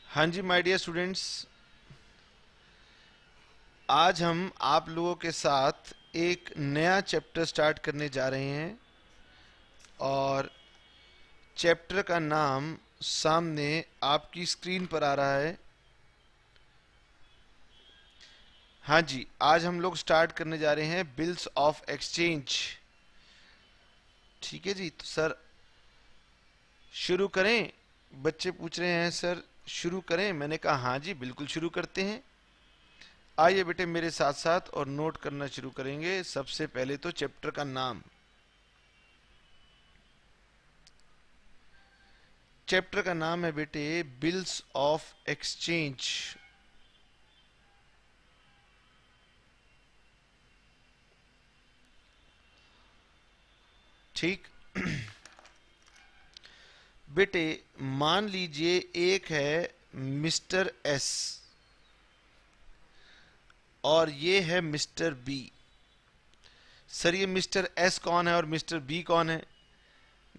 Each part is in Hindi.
हाँ जी माय डियर स्टूडेंट्स, आज हम आप लोगों के साथ एक नया चैप्टर स्टार्ट करने जा रहे हैं और चैप्टर का नाम सामने आपकी स्क्रीन पर आ रहा है। हाँ जी, आज हम लोग स्टार्ट करने जा रहे हैं बिल्स ऑफ एक्सचेंज। ठीक है जी, तो सर शुरू करें। बच्चे पूछ रहे हैं सर शुरू करें, मैंने कहा हाँ जी बिल्कुल शुरू करते हैं। आइए बेटे मेरे साथ साथ और नोट करना शुरू करेंगे। सबसे पहले तो चैप्टर का नाम, चैप्टर का नाम है बेटे बिल्स ऑफ एक्सचेंज। ठीक। बेटे मान लीजिए एक है मिस्टर एस और ये है मिस्टर बी। सर ये मिस्टर एस कौन है और मिस्टर बी कौन है?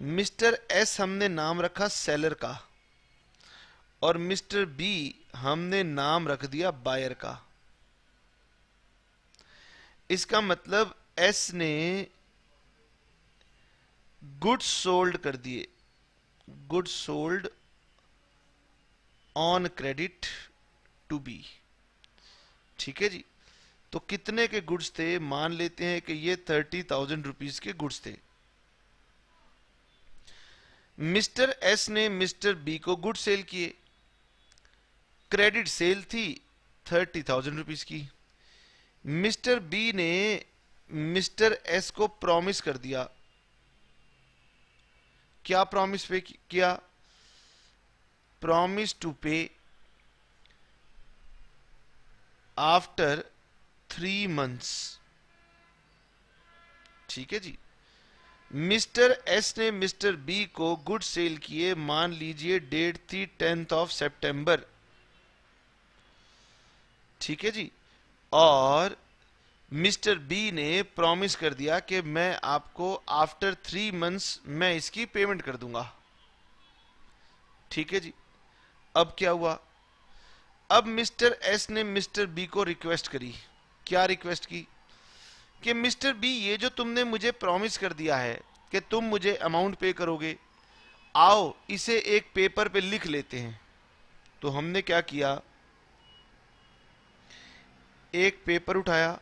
मिस्टर एस हमने नाम रखा सेलर का और मिस्टर बी हमने नाम रख दिया बायर का। इसका मतलब एस ने गुड्स सोल्ड कर दिए, goods sold on credit to B. ठीक है जी, तो कितने के गुड्स थे? मान लेते हैं कि ये 30,000 रुपीज के गुड्स थे। मिस्टर एस ने मिस्टर बी को गुड्स सेल किए, क्रेडिट सेल थी 30,000 रुपीज की। मिस्टर बी ने मिस्टर एस को प्रॉमिस कर दिया। क्या प्रॉमिस पे किया? प्रॉमिस टू पे आफ्टर 3 मंथ्स। ठीक है जी, मिस्टर एस ने मिस्टर बी को गुड सेल किए, मान लीजिए डेट थी 10 सितंबर। ठीक है जी, और मिस्टर बी ने प्रॉमिस कर दिया कि मैं आपको आफ्टर 3 मंथ्स मैं इसकी पेमेंट कर दूंगा। ठीक है जी, अब क्या हुआ? अब मिस्टर एस ने मिस्टर बी को रिक्वेस्ट करी। क्या रिक्वेस्ट की? कि मिस्टर बी ये जो तुमने मुझे प्रॉमिस कर दिया है कि तुम मुझे अमाउंट पे करोगे, आओ इसे एक पेपर पे लिख लेते हैं। तो हमने क्या किया, एक पेपर उठाया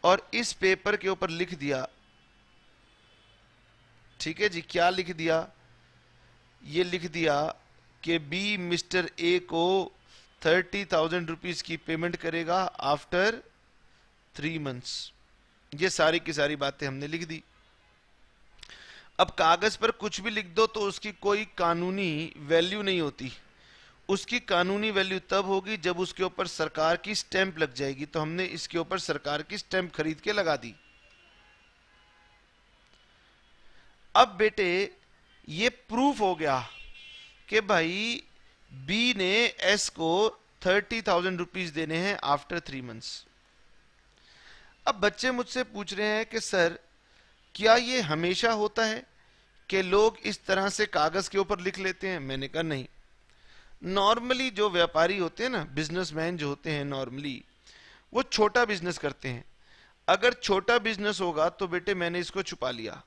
और इस पेपर के ऊपर लिख दिया। ठीक है जी, क्या लिख दिया? ये लिख दिया कि बी मिस्टर ए को 30,000 रुपीज की पेमेंट करेगा आफ्टर 3 मंथ्स। ये सारी की सारी बातें हमने लिख दी। अब कागज पर कुछ भी लिख दो तो उसकी कोई कानूनी वैल्यू नहीं होती। उसकी कानूनी वैल्यू तब होगी जब उसके ऊपर सरकार की स्टैंप लग जाएगी। तो हमने इसके ऊपर सरकार की स्टैंप खरीद के लगा दी। अब बेटे ये प्रूफ हो गया कि भाई बी ने एस को 30,000 रुपीज देने हैं आफ्टर 3 मंथ्स। अब बच्चे मुझसे पूछ रहे हैं कि सर क्या ये हमेशा होता है कि लोग इस तरह से कागज के ऊपर लिख लेते हैं? मैंने कहा नहीं। नॉर्मली जो व्यापारी होते हैं ना, बिजनेसमैन जो होते हैं, नॉर्मली वो छोटा बिजनेस करते हैं। अगर छोटा बिजनेस होगा तो बेटे मैंने इसको छुपा लिया।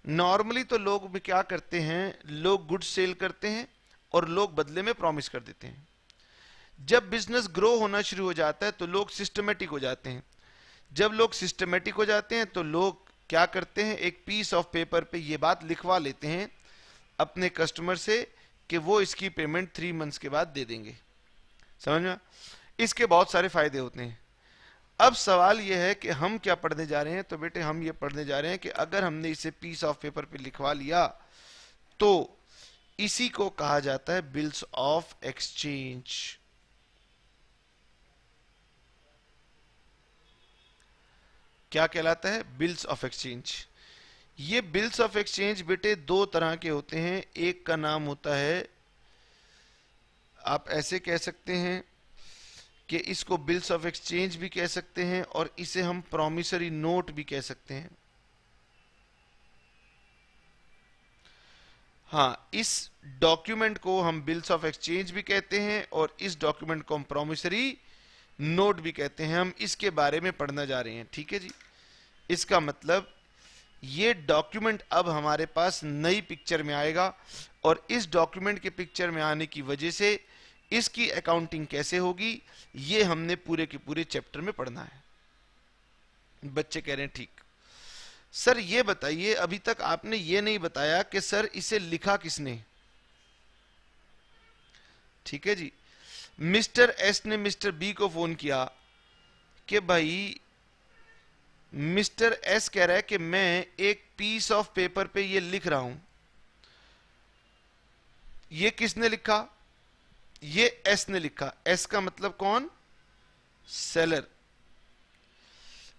नॉर्मली तो लोग क्या करते हैं, लोग गुड्स सेल करते हैं और लोग बदले में प्रॉमिस कर देते हैं। जब बिजनेस ग्रो होना शुरू हो जाता है तो लोग सिस्टमेटिक हो जाते हैं। जब लोग सिस्टमेटिक हो जाते हैं तो लोग क्या करते हैं, एक पीस ऑफ पेपर पे ये बात लिखवा लेते हैं अपने कस्टमर से कि वो इसकी पेमेंट 3 मंथ्स के बाद दे देंगे। समझ में? इसके बहुत सारे फायदे होते हैं। अब सवाल यह है कि हम क्या पढ़ने जा रहे हैं। तो बेटे हम ये पढ़ने जा रहे हैं कि अगर हमने इसे पीस ऑफ पेपर पे लिखवा लिया तो इसी को कहा जाता है बिल्स ऑफ एक्सचेंज। क्या कहलाता है? Bills of exchange. ये बिल्स ऑफ एक्सचेंज बेटे दो तरह के होते हैं। एक का नाम होता है, आप ऐसे कह सकते हैं कि इसको बिल्स ऑफ एक्सचेंज भी कह सकते हैं और इसे हम प्रॉमिसरी नोट भी कह सकते हैं। हाँ, इस डॉक्यूमेंट को हम बिल्स ऑफ एक्सचेंज भी कहते हैं और इस डॉक्यूमेंट को हम प्रॉमिसरी नोट भी कहते हैं। हम इसके बारे में पढ़ना जा रहे हैं, ठीक है जी। इसका मतलब ये डॉक्यूमेंट अब हमारे पास नई पिक्चर में आएगा और इस डॉक्यूमेंट के पिक्चर में आने की वजह से इसकी अकाउंटिंग कैसे होगी ये हमने पूरे के पूरे चैप्टर में पढ़ना है। बच्चे कह रहे हैं ठीक। सर ये बताइए, अभी तक आपने ये नहीं बताया कि सर इसे लिखा किसने। ठीक है जी, मिस्टर एस ने मिस्टर बी को फोन किया कि भाई मिस्टर एस कह रहा है कि मैं एक पीस ऑफ पेपर पे ये लिख रहा हूं। ये किसने लिखा? ये एस ने लिखा। एस का मतलब कौन? सेलर।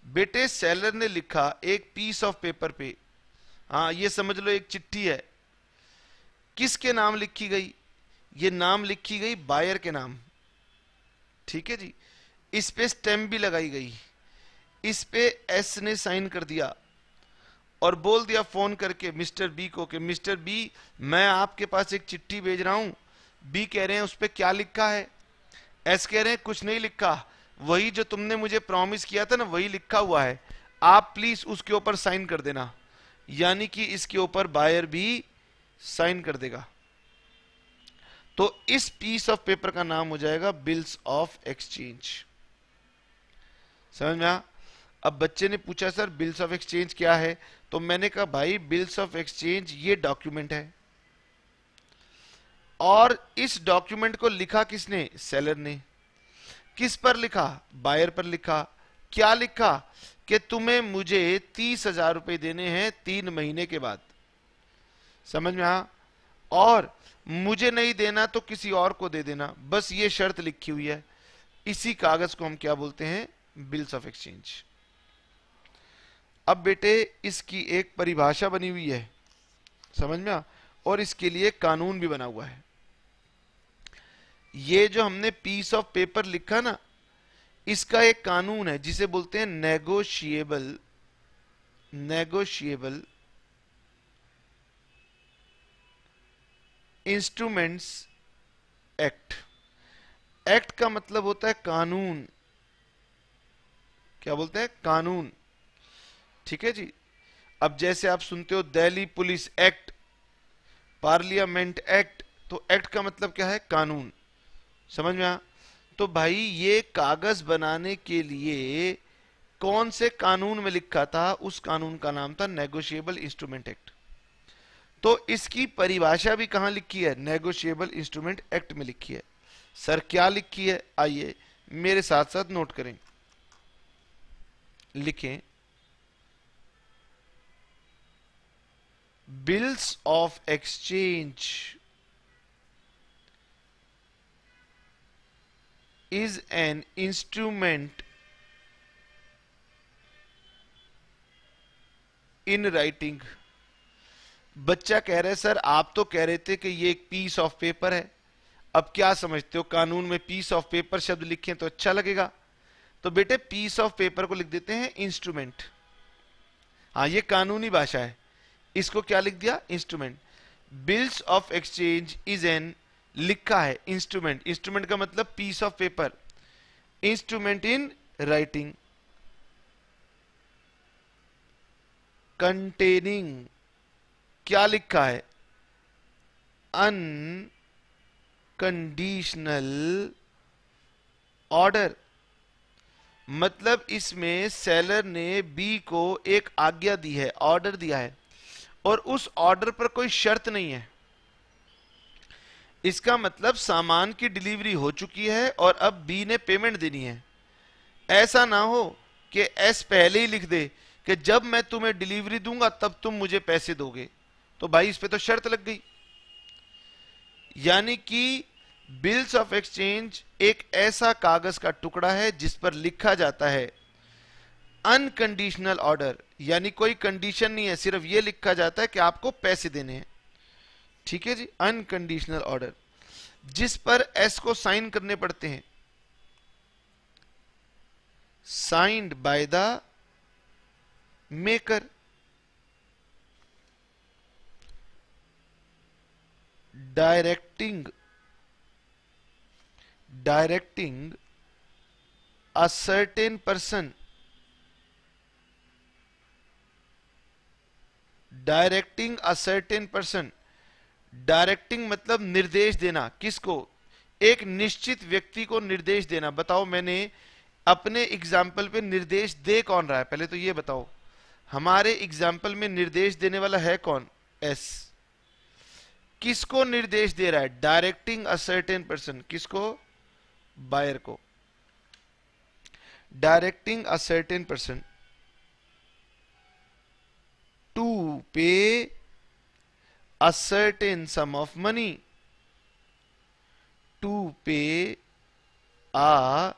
बेटे सेलर ने लिखा एक पीस ऑफ पेपर पे, हाँ ये समझ लो एक चिट्ठी है। किसके नाम लिखी गई? ये नाम लिखी गई बायर के नाम। ठीक है जी, इस पे स्टैम्प भी लगाई गई। इस पे एस ने साइन कर दिया और बोल दिया फोन करके मिस्टर बी को कि मिस्टर बी मैं आपके पास एक चिट्ठी भेज रहा हूं। बी कह रहे हैं उस पे क्या लिखा है? एस कह रहे हैं कुछ नहीं लिखा, वही जो तुमने मुझे प्रॉमिस किया था ना वही लिखा हुआ है, आप प्लीज उसके ऊपर साइन कर देना। यानी कि इसके ऊपर बायर भी साइन कर देगा। तो इस पीस ऑफ पेपर का नाम हो जाएगा बिल्स ऑफ एक्सचेंज। समझ में आ? अब बच्चे ने पूछा सर बिल्स ऑफ एक्सचेंज क्या है, तो मैंने कहा भाई बिल्स ऑफ एक्सचेंज ये डॉक्यूमेंट है और इस डॉक्यूमेंट को लिखा किसने? सेलर ने। किस पर लिखा? बायर पर लिखा। क्या लिखा? कि तुम्हें मुझे 30,000 रुपए देने हैं 3 महीने के बाद। समझ में आ? और मुझे नहीं देना तो किसी और को दे देना, बस ये शर्त लिखी हुई है। इसी कागज को हम क्या बोलते हैं? Bills of exchange. अब बेटे इसकी एक परिभाषा बनी हुई है, समझ में आ? और इसके लिए कानून भी बना हुआ है। ये जो हमने पीस ऑफ पेपर लिखा ना, इसका एक कानून है जिसे बोलते हैं नेगोशिएबल इंस्ट्रूमेंट्स एक्ट। एक्ट का मतलब होता है कानून। क्या बोलते हैं? कानून। ठीक है जी। अब जैसे आप सुनते हो Delhi police act, parliament act, तो एक्ट का मतलब क्या है? कानून। समझ में आ? तो भाई ये कागज बनाने के लिए कौन से कानून में लिखा था? उस कानून का नाम था नेगोशिएबल इंस्ट्रूमेंट एक्ट। तो इसकी परिभाषा भी कहां लिखी है? नेगोशिएबल इंस्ट्रूमेंट एक्ट में लिखी है। सर क्या लिखी है? आइए मेरे साथ साथ नोट करें, लिखें। Bills of exchange is an instrument in writing। बच्चा कह रहे सर आप तो कह रहे थे कि ये एक पीस ऑफ पेपर है, अब क्या समझते हो? कानून में पीस ऑफ पेपर शब्द लिखें तो अच्छा लगेगा। तो बेटे पीस ऑफ पेपर को लिख देते हैं इंस्ट्रूमेंट। हाँ ये कानूनी भाषा है, इसको क्या लिख दिया? Instrument. Bills of exchange is an, लिखा है इंस्ट्रूमेंट। इंस्ट्रूमेंट का मतलब piece of paper. Instrument in writing containing, क्या लिखा है? Unconditional order. मतलब इसमें सेलर ने बी को एक आज्ञा दी है, ऑर्डर दिया है, और उस ऑर्डर पर कोई शर्त नहीं है। इसका मतलब सामान की डिलीवरी हो चुकी है और अब बी ने पेमेंट देनी है। ऐसा ना हो कि एस पहले ही लिख दे कि जब मैं तुम्हें डिलीवरी दूंगा तब तुम मुझे पैसे दोगे, तो भाई इस पे तो शर्त लग गई। यानी कि बिल्स ऑफ एक्सचेंज एक ऐसा कागज का टुकड़ा है जिस पर लिखा जाता है अनकंडीशनल ऑर्डर, यानी कोई कंडीशन नहीं है, सिर्फ यह लिखा जाता है कि आपको पैसे देने हैं। ठीक है जी, अनकंडीशनल ऑर्डर जिस पर एस को साइन करने पड़ते हैं, signed by the maker. Directing a certain person, directing a certain person, directing मतलब निर्देश देना, किसको? एक निश्चित व्यक्ति को निर्देश देना। बताओ मैंने अपने एग्जाम्पल पे निर्देश दे कौन रहा है, पहले तो ये बताओ। हमारे एग्जाम्पल में निर्देश देने वाला है कौन? एस। किसको निर्देश दे रहा है? डायरेक्टिंग अ सर्टेन पर्सन, किसको? बायर को। Directing a certain person to pay a certain sum of money, to pay a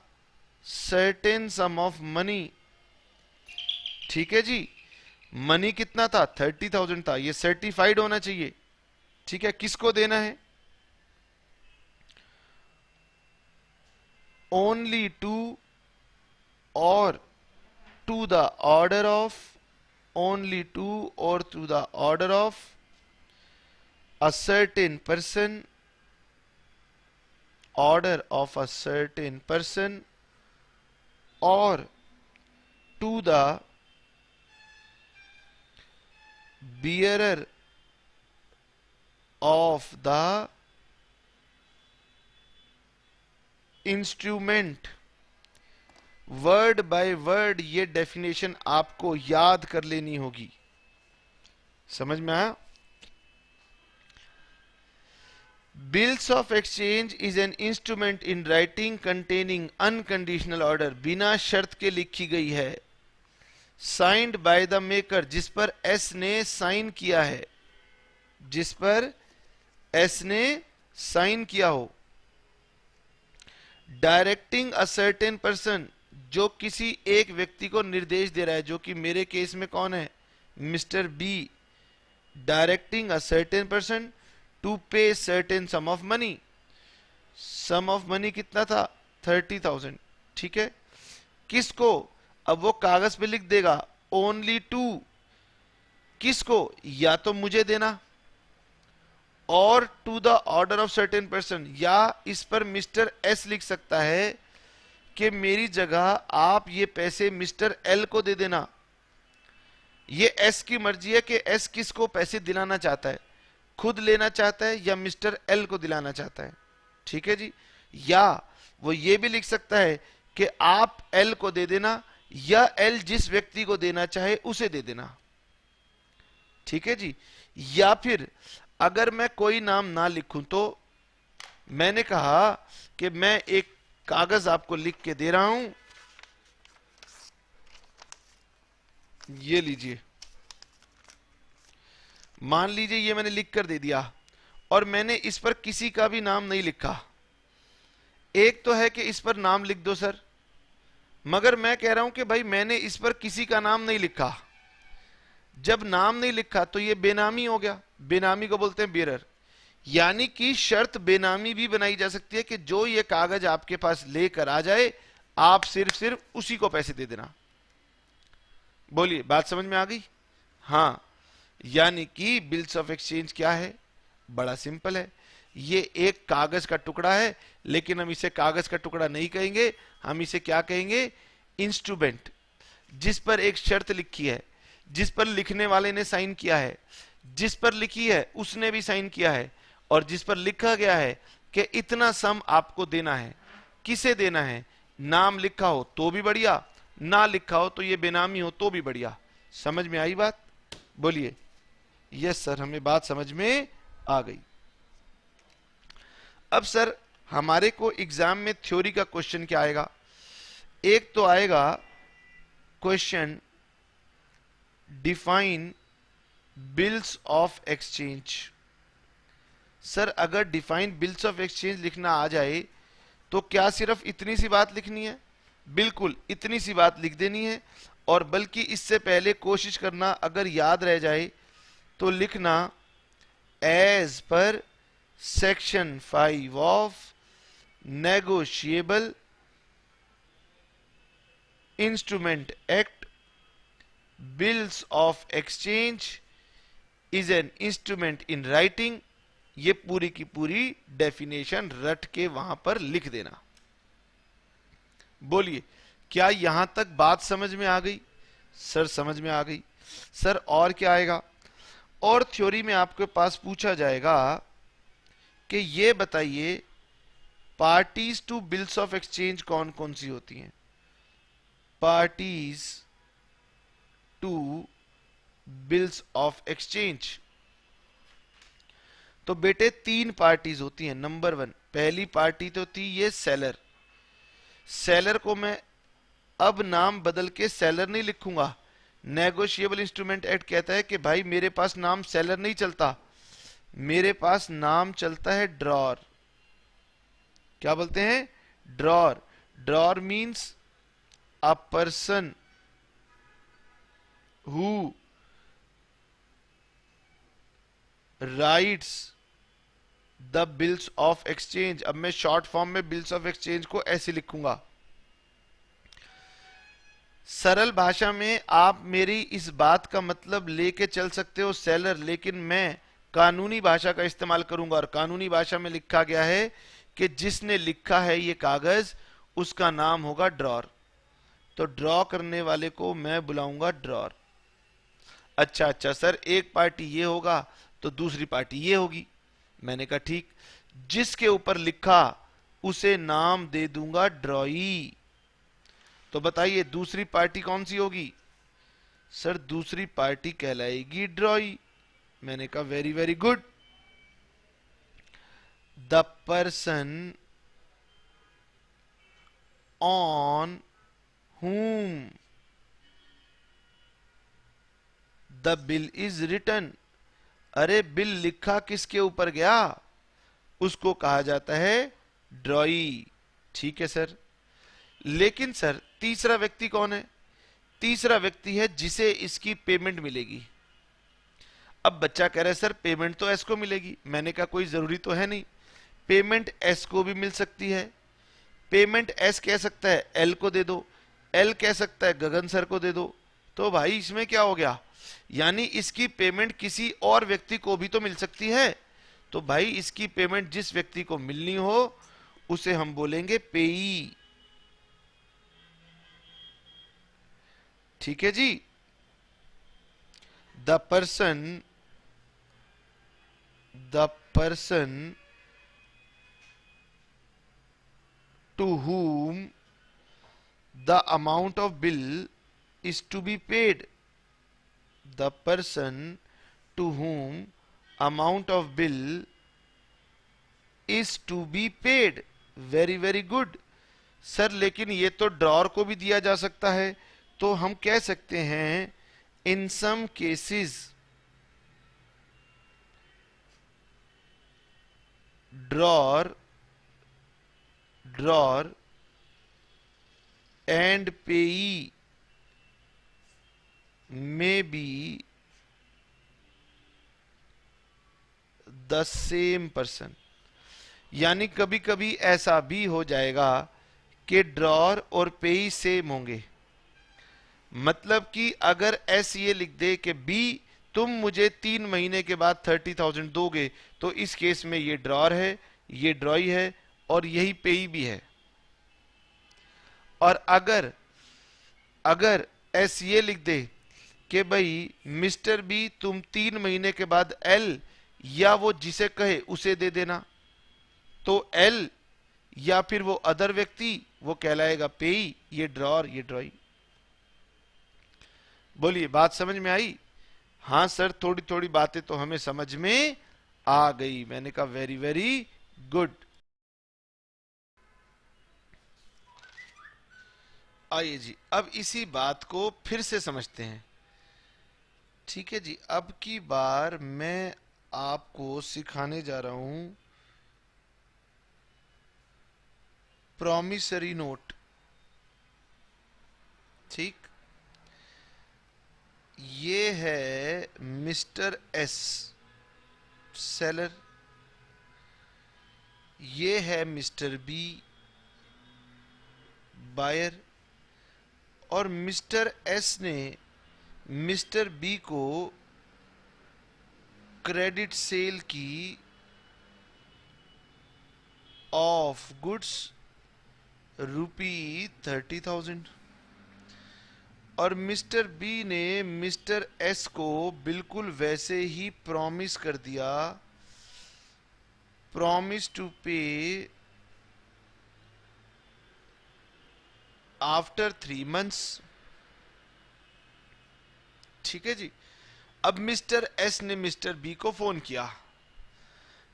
certain sum of money। ठीक है जी, मनी कितना था? 30,000 था, ये सर्टिफाइड होना चाहिए। ठीक है, किसको देना है? Only to or to the order of, only to or to the order of a certain person, order of a certain person, or to the bearer of the instrument। Word by word ये डेफिनेशन आपको याद कर लेनी होगी। समझ में आया? Bills of exchange is an instrument in writing containing unconditional order, बिना शर्त के लिखी गई है। Signed by the maker, जिस पर एस ने साइन किया है, जिस पर एस ने साइन किया हो। Directing a certain person, जो किसी एक व्यक्ति को निर्देश दे रहा है, जो कि मेरे केस में कौन है? Mister B. Directing a certain person to pay certain sum of money. Sum of money कितना था? 30,000। ठीक है, किसको? अब वो कागज पे लिख देगा ओनली टू, किसको? या तो मुझे देना, और to the order of certain person, या इस पर मिस्टर एस लिख सकता है कि मेरी जगह आप ये पैसे मिस्टर एल को दे देना। ये एस की मर्जी है कि एस किसको पैसे दिलाना चाहता है, खुद लेना चाहता है या मिस्टर एल को दिलाना चाहता है। ठीक है जी, या वो ये भी लिख सकता है कि आप एल को दे देना, या एल जिस व्यक्ति को देना चाहे उसे दे देना। ठीक है जी, या फिर अगर मैं कोई नाम ना लिखूं तो मैंने कहा कि मैं एक कागज आपको लिख के दे रहा हूं, ये लीजिए। मान लीजिए ये मैंने लिख कर दे दिया और मैंने इस पर किसी का भी नाम नहीं लिखा। एक तो है कि इस पर नाम लिख दो सर, मगर मैं कह रहा हूं कि भाई मैंने इस पर किसी का नाम नहीं लिखा। जब नाम नहीं लिखा तो ये बेनामी हो गया, बेनामी को बोलते हैं बेरर। यानी कि शर्त बेनामी भी बनाई जा सकती है कि जो ये कागज आपके पास लेकर आ जाए आप सिर्फ उसी को पैसे दे देना। बोलिए, बात समझ में आ गई? हाँ, यानी कि बिल्स ऑफ एक्सचेंज क्या है? बड़ा सिंपल है, ये एक कागज का टुकड़ा है, लेकिन हम इसे कागज का टुकड़ा नहीं कहेंगे, हम इसे क्या कहेंगे? इंस्ट्रूमेंट, जिस पर एक शर्त लिखी है, जिस पर लिखने वाले ने साइन किया है, जिस पर लिखी है उसने भी साइन किया है, और जिस पर लिखा गया है कि इतना सम आपको देना है। किसे देना है? नाम लिखा हो तो भी बढ़िया, ना लिखा हो तो ये बेनामी हो तो भी बढ़िया। समझ में आई बात? बोलिए। यस सर, हमें बात समझ में आ गई। अब सर हमारे को एग्जाम में थ्योरी का क्वेश्चन क्या आएगा? एक तो आएगा question define bills of exchange. Sir अगर डिफाइन बिल्स ऑफ एक्सचेंज लिखना आ जाए तो क्या सिर्फ इतनी सी बात लिखनी है? बिल्कुल इतनी सी बात लिख देनी है, और बल्कि इससे पहले कोशिश करना अगर याद रह जाए तो लिखना as per section 5 of negotiable instrument act, bills of exchange is an instrument in writing, ये पूरी की पूरी डेफिनेशन रट के वहां पर लिख देना। बोलिए, क्या यहां तक बात समझ में आ गई? सर समझ में आ गई। सर और क्या आएगा? और थ्योरी में आपके पास पूछा जाएगा कि ये बताइए parties to bills of exchange कौन कौन सी होती हैं? Parties to bills of exchange, तो बेटे तीन पार्टीज होती हैं। नंबर वन, पहली पार्टी तो थी ये सेलर। सेलर को मैं अब नाम बदल के सेलर नहीं लिखूंगा। नेगोशिएबल इंस्ट्रूमेंट एक्ट कहता है कि भाई मेरे पास नाम सेलर नहीं चलता, मेरे पास नाम चलता है ड्रॉर। क्या बोलते हैं? Drawer. Drawer means a person who rights the bills of exchange. अब मैं शॉर्ट फॉर्म में बिल्स ऑफ एक्सचेंज को ऐसे लिखूंगा। सरल भाषा में आप मेरी इस बात का मतलब लेके चल सकते हो सेलर, लेकिन मैं कानूनी भाषा का इस्तेमाल करूंगा और कानूनी भाषा में लिखा गया है कि जिसने लिखा है ये कागज उसका नाम होगा ड्रॉर। तो ड्रॉ करने वाले को मैं बुलाऊंगा ड्रॉर। अच्छा अच्छा सर, एक पार्टी ये होगा तो दूसरी पार्टी ये होगी। मैंने कहा ठीक, जिसके ऊपर लिखा उसे नाम दे दूंगा ड्रॉई। तो बताइए दूसरी पार्टी कौन सी होगी? सर दूसरी पार्टी कहलाएगी ड्रॉई। मैंने कहा very very good. The person on whom the bill is written. अरे बिल लिखा किसके ऊपर गया? उसको कहा जाता है ड्रॉई। ठीक है सर। लेकिन सर तीसरा व्यक्ति कौन है? तीसरा व्यक्ति है जिसे इसकी पेमेंट मिलेगी। अब बच्चा कह रहा है सर पेमेंट तो एस को मिलेगी। मैंने कहा कोई जरूरी तो है नहीं, पेमेंट एस को भी मिल सकती है। पेमेंट एस कह सकता है एल को दे दो, एल कह सकता है गगन सर को दे दो। तो भाई इसमें क्या हो गया? यानी इसकी पेमेंट किसी और व्यक्ति को भी तो मिल सकती है। तो भाई इसकी पेमेंट जिस व्यक्ति को मिलनी हो उसे हम बोलेंगे पेई। ठीक है जी। The person to whom the amount of bill is to be paid. The person to whom amount of bill is to be paid. Very very good. Sir लेकिन ये तो ड्रॉर को भी दिया जा सकता है, तो हम कह सकते हैं in some cases drawer and payee may be the same person। यानी कभी कभी ऐसा भी हो जाएगा कि ड्रॉर और पेई सेम होंगे। मतलब कि अगर एस ये लिख दे कि बी तुम मुझे 3 महीने के बाद 30,000 दोगे, तो इस केस में ये ड्रॉर है, ये ड्रॉई है और यही पेई भी है। और अगर एस ये लिख दे कि भाई मिस्टर बी तुम 3 महीने के बाद एल या वो जिसे कहे उसे दे देना, तो एल या फिर वो अदर व्यक्ति वो कहलाएगा पेई, ये ड्रॉर ये ड्रॉई। बोलिए बात समझ में आई? हाँ सर थोड़ी थोड़ी बातें तो हमें समझ में आ गई। मैंने कहा वेरी वेरी गुड। आइए जी अब इसी बात को फिर से समझते हैं। ठीक है जी, अब की बार मैं आपको सिखाने जा रहा हूं प्रॉमिसरी नोट। ठीक, ये है मिस्टर एस सेलर, ये है मिस्टर बी बायर, और मिस्टर एस ने मिस्टर बी को क्रेडिट सेल की ऑफ गुड्स ₹30,000। और मिस्टर बी ने मिस्टर एस को बिल्कुल वैसे ही प्रॉमिस कर दिया, प्रॉमिस टू पे आफ्टर 3 months। ठीक है जी। अब मिस्टर एस ने मिस्टर बी को फोन किया।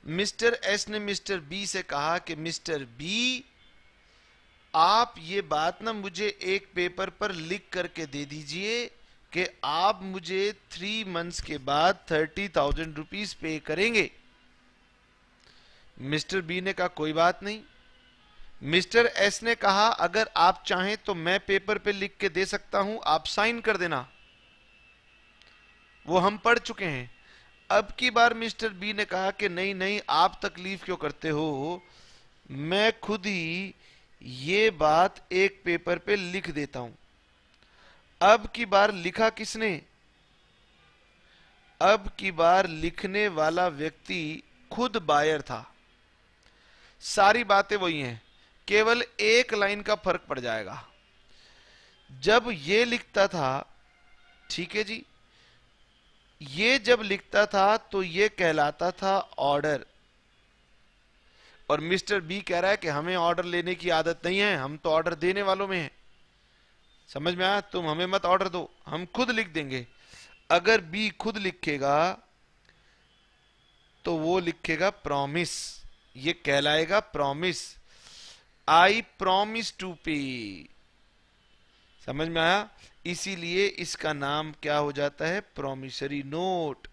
मिस्टर एस ने मिस्टर बी से कहा कि मिस्टर बी, आप ये बात ना मुझे एक पेपर पर लिख करके दे दीजिए कि आप मुझे 3 months के बाद ₹30,000 पे करेंगे। मिस्टर बी ने कहा कोई बात नहीं। मिस्टर एस ने कहा अगर आप चाहें तो मैं पेपर पे लिख के दे सकता हूं, आप साइन कर देना। वो हम पढ़ चुके हैं। अब की बार मिस्टर बी ने कहा कि नहीं नहीं, आप तकलीफ क्यों करते हो, मैं खुद ही ये बात एक पेपर पे लिख देता हूं। अब की बार लिखा किसने? अब की बार लिखने वाला व्यक्ति खुद बायर था। सारी बातें वही हैं, केवल एक लाइन का फर्क पड़ जाएगा। जब ये लिखता था, ठीक है जी, ये जब लिखता था तो ये कहलाता था ऑर्डर। और मिस्टर बी कह रहा है कि हमें ऑर्डर लेने की आदत नहीं है, हम तो ऑर्डर देने वालों में हैं। समझ में आया? तुम हमें मत ऑर्डर दो, हम खुद लिख देंगे। अगर बी खुद लिखेगा तो वो लिखेगा प्रॉमिस, ये कहलाएगा प्रॉमिस। आई प्रॉमिस टू पे। समझ में आया? इसीलिए इसका नाम क्या हो जाता है? Promissory note.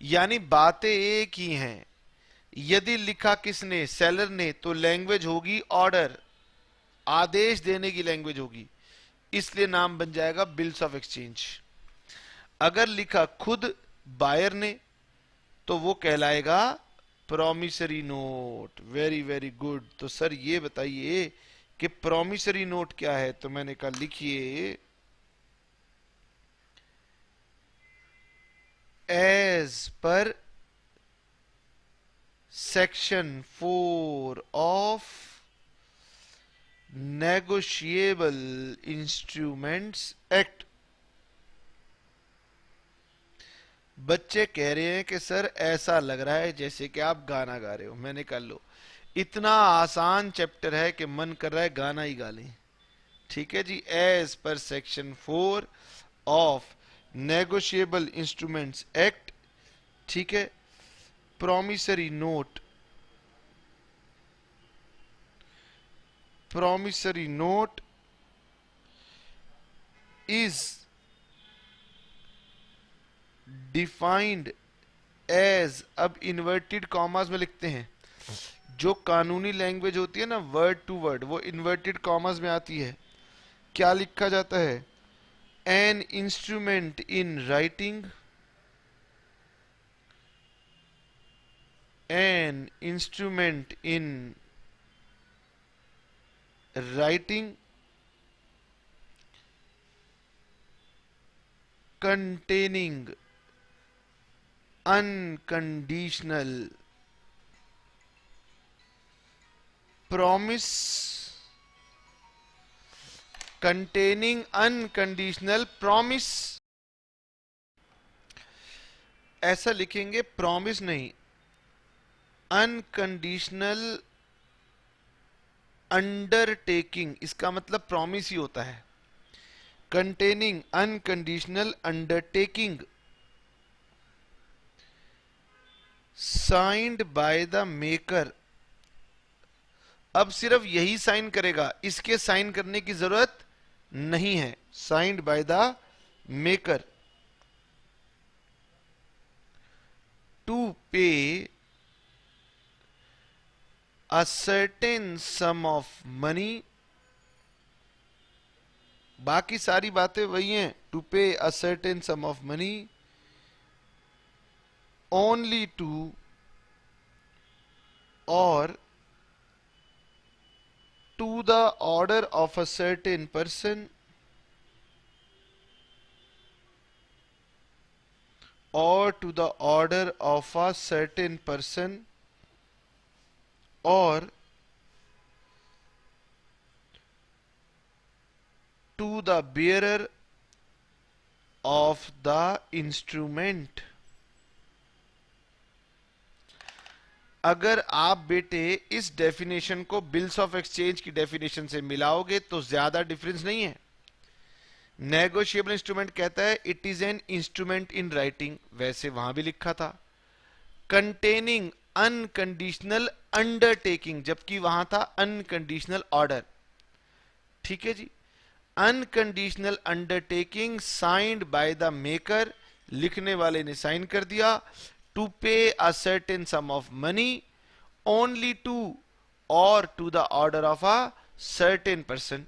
यानी बातें एक ही हैं। यदि लिखा किसने? सेलर ने, तो लैंग्वेज होगी ऑर्डर, आदेश देने की लैंग्वेज होगी, इसलिए नाम बन जाएगा बिल्स ऑफ एक्सचेंज। अगर लिखा खुद बायर ने तो वो कहलाएगा promissory note. Very very good. तो सर ये बताइए कि प्रॉमिसरी नोट क्या है? तो मैंने कहा लिखिए, as per section 4 of negotiable instruments act. बच्चे कह रहे हैं कि सर ऐसा लग रहा है जैसे कि आप गाना गा रहे हो। मैंने कहा लो, इतना आसान चैप्टर है कि मन कर रहा है गाना ही गा लें। ठीक है जी। As per section 4 of negotiable instruments act, ठीक है, promissory note, promissory note is defined as, अब इन्वर्टेड कॉमास में लिखते हैं। जो कानूनी लैंग्वेज होती है ना, वर्ड टू वर्ड, वो इन्वर्टेड कॉमास में आती है। क्या लिखा जाता है? An instrument in writing, an instrument in writing containing unconditional promise, containing unconditional promise। ऐसा लिखेंगे, प्रॉमिस नहीं, अनकंडीशनल अंडरटेकिंग, इसका मतलब प्रॉमिस ही होता है। Containing unconditional undertaking signed by the maker. अब सिर्फ यही साइन करेगा, इसके साइन करने की जरूरत नहीं है। Signed by the maker to pay a certain sum of money। बाकी सारी बातें वही हैं। To pay a certain sum of money only to or to the order of a certain person or to the order of a certain person और to the bearer of the instrument. अगर आप बेटे इस डेफिनेशन को बिल्स ऑफ एक्सचेंज की डेफिनेशन से मिलाओगे तो ज्यादा डिफरेंस नहीं है। नेगोशिएबल इंस्ट्रूमेंट कहता है it is an instrument in writing, वैसे वहां भी लिखा था कंटेनिंग अनकंडीशनल अंडरटेकिंग, जबकि वहां था अनकंडीशनल ऑर्डर। ठीक है जी। Unconditional undertaking signed by the maker, लिखने वाले ने साइन कर दिया, to pay a certain sum of money only to or to the order of a certain person.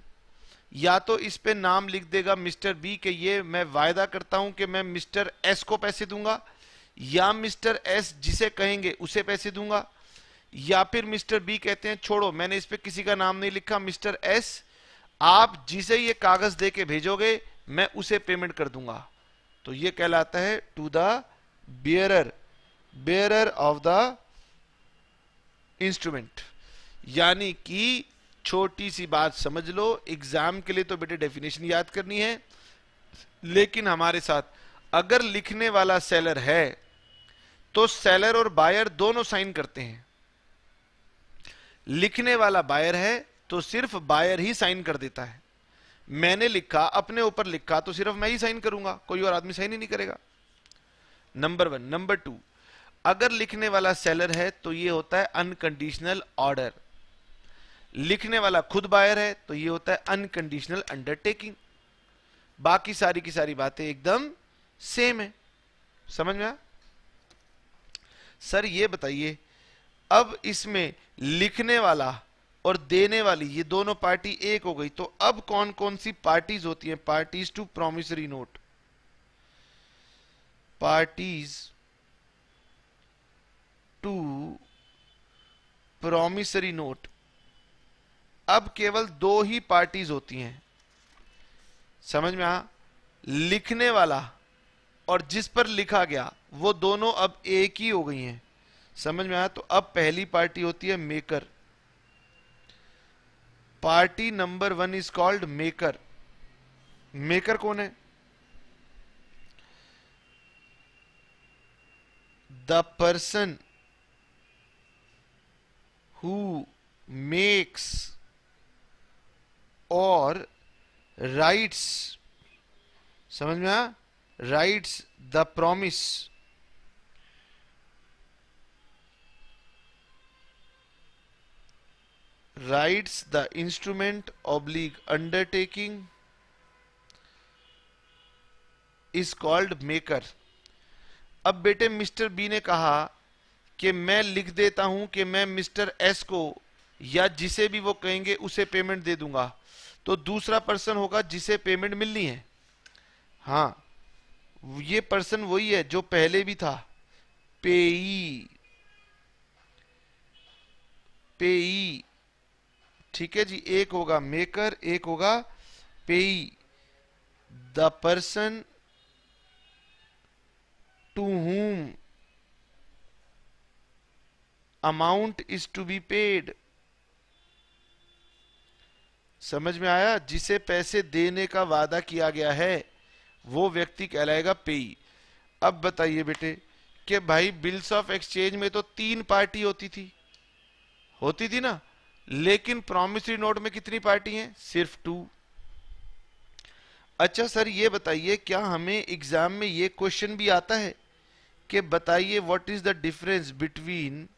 या तो इस पे नाम लिख देगा मिस्टर बी के ये मैं वायदा करता हूं कि मैं मिस्टर एस को पैसे दूंगा, या मिस्टर एस जिसे कहेंगे उसे पैसे दूंगा, या फिर मिस्टर बी कहते हैं छोड़ो मैंने इस पे किसी का नाम नहीं लिखा, मिस्टर एस आप जिसे ये कागज दे के भेजोगे मैं उसे पेमेंट कर दूंगा। तो ये कहलाता है to the bearer, bearer of the instrument. यानी कि छोटी सी बात समझ लो, एग्जाम के लिए तो बेटे डेफिनेशन याद करनी है, लेकिन हमारे साथ अगर लिखने वाला सेलर है तो सेलर और बायर दोनों साइन करते हैं। लिखने वाला बायर है तो सिर्फ बायर ही साइन कर देता है। मैंने लिखा अपने ऊपर लिखा तो सिर्फ मैं ही साइन करूंगा, कोई और आदमी साइन ही नहीं करेगा। Number one. नंबर टू, अगर लिखने वाला सेलर है तो ये होता है अनकंडीशनल ऑर्डर, लिखने वाला खुद बायर है तो ये होता है अनकंडीशनल अंडरटेकिंग। बाकी सारी की सारी बातें एकदम सेम है। समझ में आया? सर ये बताइए अब इसमें लिखने वाला और देने वाली ये दोनों पार्टी एक हो गई, तो अब कौन कौन सी पार्टीज होती हैं? Parties to promissory note, parties to promissory note. अब केवल दो ही पार्टीज होती हैं। समझ में आ? लिखने वाला और जिस पर लिखा गया वो दोनों अब एक ही हो गई हैं। समझ में आया? तो अब पहली पार्टी होती है maker. Party number one is called maker. Maker कौन है? द पर्सन हु मेक्स और राइट्स, समझ में आया? Rights the promise, writes the instrument oblique undertaking is called maker। अब बेटे मिस्टर बी ने कहा कि मैं लिख देता हूं कि मैं मिस्टर एस को या जिसे भी वो कहेंगे उसे पेमेंट दे दूंगा, तो दूसरा पर्सन होगा जिसे पेमेंट मिलनी है। हाँ, ये पर्सन वही है जो पहले भी था, पेई। पेई, ठीक है जी। एक होगा मेकर, एक होगा payee. The person to whom amount is to be paid. समझ में आया? जिसे पैसे देने का वादा किया गया है वो व्यक्ति कहलाएगा पेई। अब बताइए बेटे कि भाई बिल्स ऑफ एक्सचेंज में तो तीन पार्टी होती थी ना, लेकिन प्रॉमिसरी नोट में कितनी पार्टी हैं? सिर्फ टू। अच्छा सर ये बताइए क्या हमें एग्जाम में ये क्वेश्चन भी आता है कि बताइए what is the difference between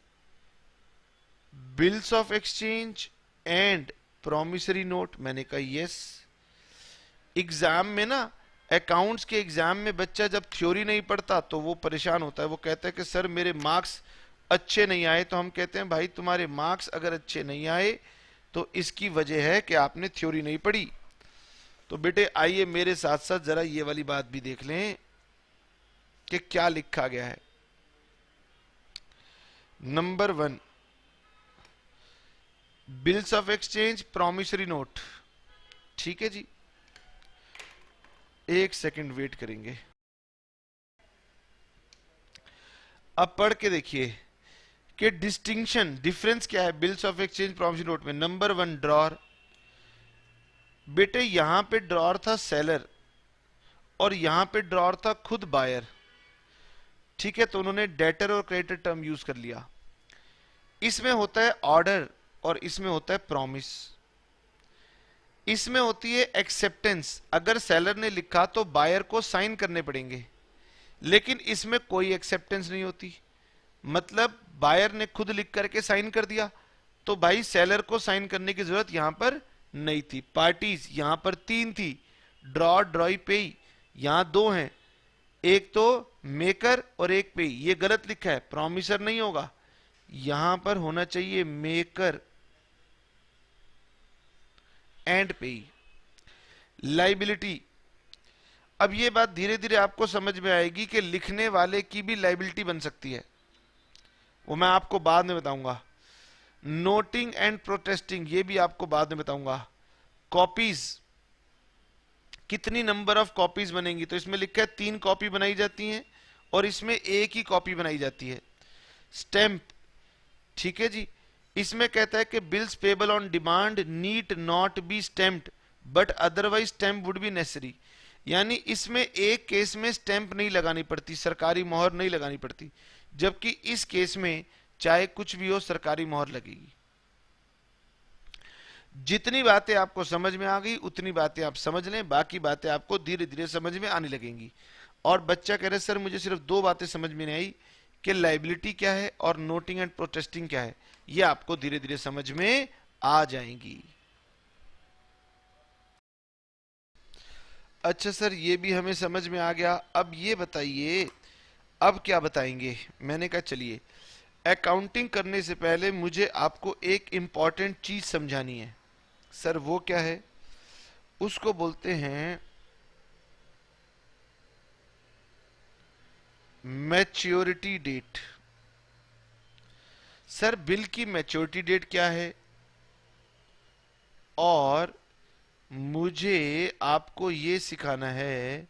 bills of exchange and promissory note? मैंने कहा यस। एग्जाम में ना, अकाउंट्स के एग्जाम में बच्चा जब थ्योरी नहीं पढ़ता तो वो परेशान होता है। वो कहता है कि सर मेरे मार्क्स अच्छे नहीं आए। तो हम कहते हैं भाई तुम्हारे मार्क्स अगर अच्छे नहीं आए तो इसकी वजह है कि आपने थ्योरी नहीं पढ़ी। तो बेटे आइए मेरे साथ साथ जरा ये वाली बात भी देख लें कि क्या लिखा गया है। Number one, bills of exchange, promissory note. ठीक है जी, एक सेकंड वेट करेंगे। अब पढ़ के देखिए कि डिस्टिंक्शन डिफरेंस क्या है bills of exchange promissory note में। Number one, drawer. बेटे यहां पे ड्रॉर था सेलर और यहां पे ड्रॉर था खुद बायर, ठीक है, तो उन्होंने डेटर और क्रेडिटर टर्म यूज कर लिया। इसमें होता है ऑर्डर और इसमें होता है प्रॉमिस। इसमें होती है एक्सेप्टेंस, अगर सेलर ने लिखा तो बायर को साइन करने पड़ेंगे, लेकिन इसमें कोई एक्सेप्टेंस नहीं होती। मतलब बायर ने खुद लिख करके साइन कर दिया, तो भाई सेलर को साइन करने की जरूरत यहां पर नहीं थी। पार्टीज यहां पर तीन थी, ड्रॉ, ड्रॉई, पेई, यहां दो हैं, एक तो मेकर और एक पेई। ये गलत लिखा है, प्रॉमिसर नहीं होगा, यहां पर होना चाहिए मेकर एंड पेई। लाइबिलिटी, अब ये बात धीरे धीरे आपको समझ में आएगी कि लिखने वाले की भी लाइबिलिटी बन सकती है, वो मैं आपको बाद में बताऊंगा। नोटिंग एंड प्रोटेस्टिंग, ये भी आपको बाद में बताऊंगा। कॉपीज, कितनी नंबर ऑफ कॉपीज बनेंगी, तो इसमें लिखा है 3 कॉपी बनाई जाती हैं और इसमें एक ही कॉपी बनाई जाती है। स्टैंप, ठीक है जी, इसमें कहता है कि bills payable on demand need not be stamped but otherwise stamp would be necessary. यानी इसमें एक केस में स्टैंप नहीं लगानी पड़ती, सरकारी मोहर नहीं लगानी पड़ती, जबकि इस केस में चाहे कुछ भी हो सरकारी मोहर लगेगी। जितनी बातें आपको समझ में आ गई उतनी बातें आप समझ लें, बाकी बातें आपको धीरे धीरे समझ में आने लगेंगी। और बच्चा कह रहे सर मुझे सिर्फ 2 बातें समझ में नहीं आई कि लाइबिलिटी क्या है और नोटिंग एंड प्रोटेस्टिंग क्या है, ये आपको धीरे धीरे समझ में आ जाएंगी। अच्छा सर ये भी हमें समझ में आ गया, अब ये बताइए अब क्या बताएंगे। मैंने कहा चलिए अकाउंटिंग करने से पहले मुझे आपको एक इंपॉर्टेंट चीज समझानी है। सर वो क्या है, उसको बोलते हैं मैच्योरिटी डेट। सर बिल की मैच्योरिटी डेट क्या है, और मुझे आपको ये सिखाना है,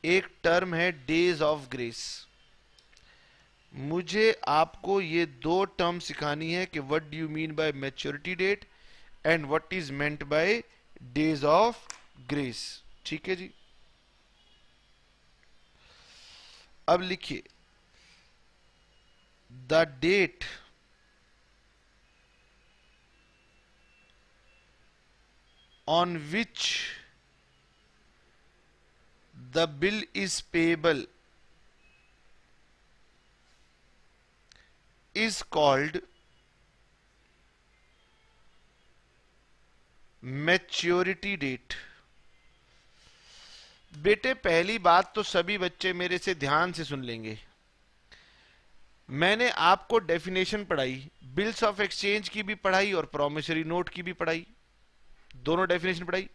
एक टर्म है डेज ऑफ ग्रेस। मुझे आपको ये 2 टर्म सिखानी है कि what do you mean by maturity date and what is meant by days of grace. ठीक है जी, अब लिखिए the date on which the bill is payable is called maturity date। बेटे पहली बात तो सभी बच्चे मेरे से ध्यान से सुन लेंगे, मैंने आपको डेफिनेशन पढ़ाई, बिल्स ऑफ एक्सचेंज की भी पढ़ाई और प्रॉमिसरी नोट की भी पढ़ाई, दोनों डेफिनेशन पढ़ाई,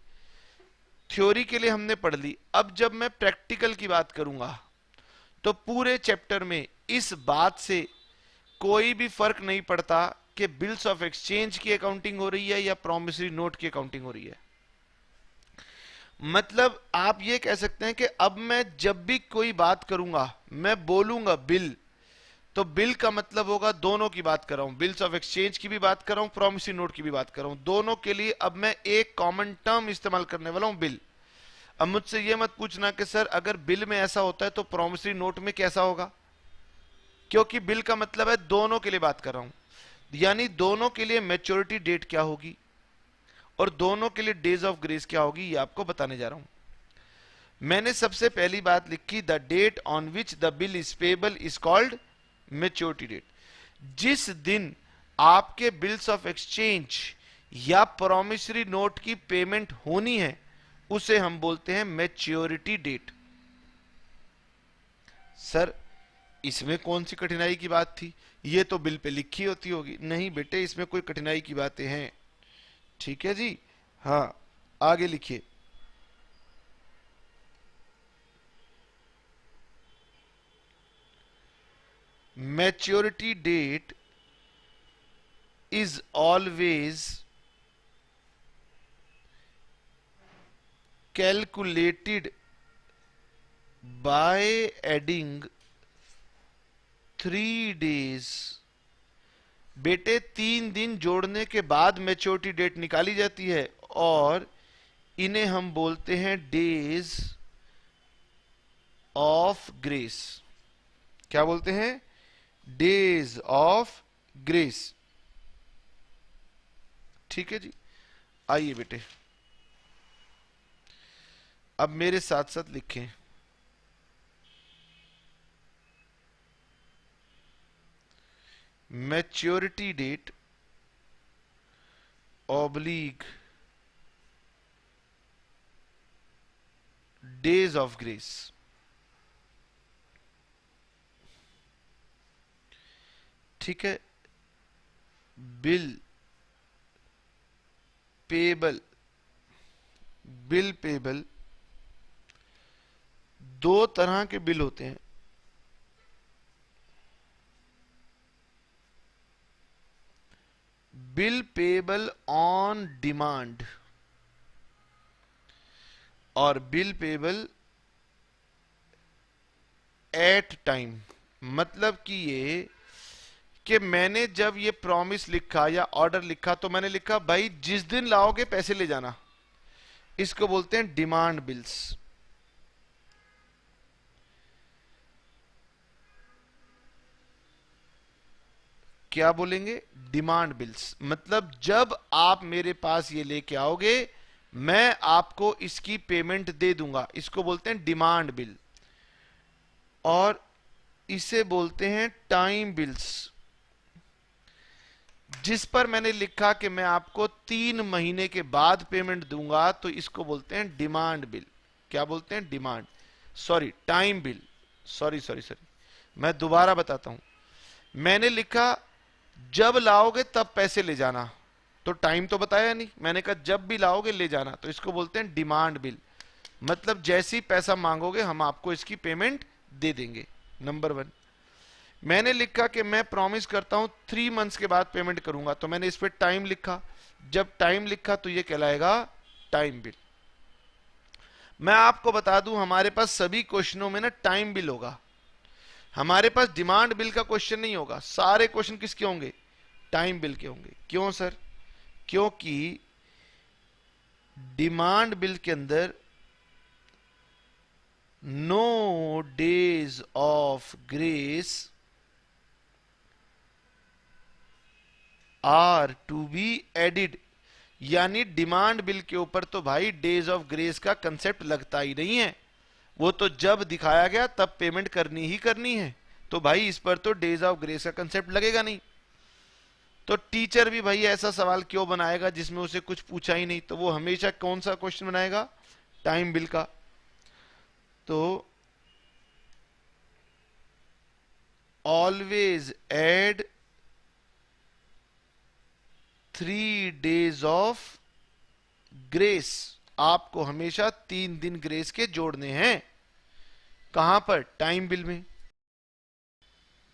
थ्योरी के लिए हमने पढ़ ली। अब जब मैं प्रैक्टिकल की बात करूंगा तो पूरे चैप्टर में इस बात से कोई भी फर्क नहीं पड़ता कि बिल्स ऑफ एक्सचेंज की अकाउंटिंग हो रही है या प्रॉमिसरी नोट की अकाउंटिंग हो रही है। मतलब आप ये कह सकते हैं कि अब मैं जब भी कोई बात करूंगा, मैं बोलूंगा बिल, तो बिल का मतलब होगा दोनों की बात कर रहा हूं, बिल्स ऑफ एक्सचेंज की भी बात कर रहा हूं, प्रॉमिसरी नोट की भी बात कर रहा हूं, दोनों के लिए अब मैं एक कॉमन टर्म इस्तेमाल करने वाला हूं, बिल। अब मुझसे यह मत पूछना कि सर अगर बिल में ऐसा होता है तो प्रॉमिसरी नोट में कैसा होगा, क्योंकि बिल का मतलब है दोनों के लिए बात कर रहा हूं, यानी दोनों के लिए मैच्योरिटी डेट क्या होगी और दोनों के लिए डेज ऑफ ग्रेस क्या होगी, ये आपको बताने जा रहा हूं। मैंने सबसे पहली बात लिखी, the date on which the bill is payable is called maturity date. जिस दिन आपके बिल्स ऑफ एक्सचेंज या प्रॉमिसरी नोट की पेमेंट होनी है उसे हम बोलते हैं मैच्योरिटी डेट। सर इसमें कौन सी कठिनाई की बात थी, ये तो बिल पे लिखी होती होगी। नहीं बेटे इसमें कोई कठिनाई की बातें हैं, ठीक है जी। हाँ आगे लिखिए, maturity date is always calculated by adding 3 days बेटे 3 दिन जोड़ने के बाद मैच्योरिटी डेट निकाली जाती है और इन्हें हम बोलते हैं डेज ऑफ ग्रेस। क्या बोलते हैं? Days of grace. ठीक है जी। आइए बेटे, अब मेरे साथ साथ लिखें। Maturity date oblique days of grace. ठीक है। बिल पेबल, बिल पेबल, दो तरह के बिल होते हैं। बिल पेबल ऑन डिमांड और बिल पेबल एट टाइम। मतलब कि ये कि मैंने जब ये प्रॉमिस लिखा या ऑर्डर लिखा तो मैंने लिखा भाई जिस दिन लाओगे पैसे ले जाना। इसको बोलते हैं डिमांड बिल्स। क्या बोलेंगे? Demand bills. मतलब जब आप मेरे पास ये लेके आओगे मैं आपको इसकी पेमेंट दे दूंगा। इसको बोलते हैं डिमांड बिल। और इसे बोलते हैं टाइम बिल्स। जिस पर मैंने लिखा कि मैं आपको 3 महीने के बाद पेमेंट दूंगा तो इसको बोलते हैं डिमांड बिल। क्या बोलते हैं? Demand, sorry time bill. Sorry sorry sorry, मैं दोबारा बताता हूं। मैंने लिखा जब लाओगे तब पैसे ले जाना, तो टाइम तो बताया नहीं। मैंने कहा जब भी लाओगे ले जाना, तो इसको बोलते हैं डिमांड बिल। मतलब जैसे ही पैसा मांगोगे हम आपको इसकी पेमेंट दे देंगे। नंबर 1। मैंने लिखा कि मैं प्रॉमिस करता हूं 3 मंथ्स के बाद पेमेंट करूंगा, तो मैंने इस पर टाइम लिखा। जब टाइम लिखा तो ये कहलाएगा टाइम बिल। मैं आपको बता दूं हमारे पास सभी क्वेश्चनों में ना टाइम बिल होगा। हमारे पास डिमांड बिल का क्वेश्चन नहीं होगा। सारे क्वेश्चन किसके होंगे? टाइम बिल के होंगे। क्यों सर? क्योंकि डिमांड बिल के अंदर no days of grace are to be added. यानी डिमांड बिल के ऊपर तो भाई डेज ऑफ ग्रेस का कंसेप्ट लगता ही नहीं है। वो तो जब दिखाया गया तब पेमेंट करनी ही करनी है। तो भाई इस पर तो डेज ऑफ ग्रेस का कंसेप्ट लगेगा नहीं। तो टीचर भी भाई ऐसा सवाल क्यों बनाएगा जिसमें उसे कुछ पूछा ही नहीं? तो वो हमेशा कौन सा क्वेश्चन बनाएगा? टाइम बिल का। तो always add 3 days of grace. आपको हमेशा 3 दिन ग्रेस के जोड़ने हैं। कहां पर? टाइम बिल में।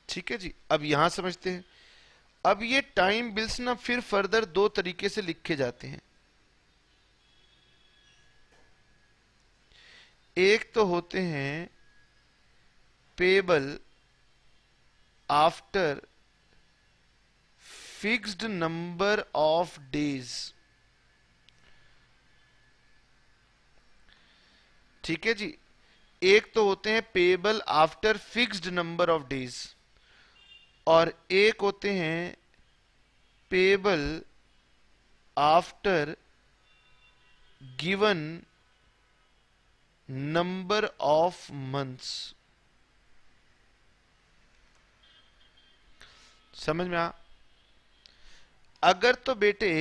ठीक है जी। अब यहां समझते हैं। अब ये टाइम बिल्स ना फिर फर्दर 2 तरीके से लिखे जाते हैं। एक तो होते हैं payable after fixed number of days. ठीक है जी। एक तो होते हैं payable after fixed number of days और एक होते हैं payable after given number of months. समझ में आ? अगर तो बेटे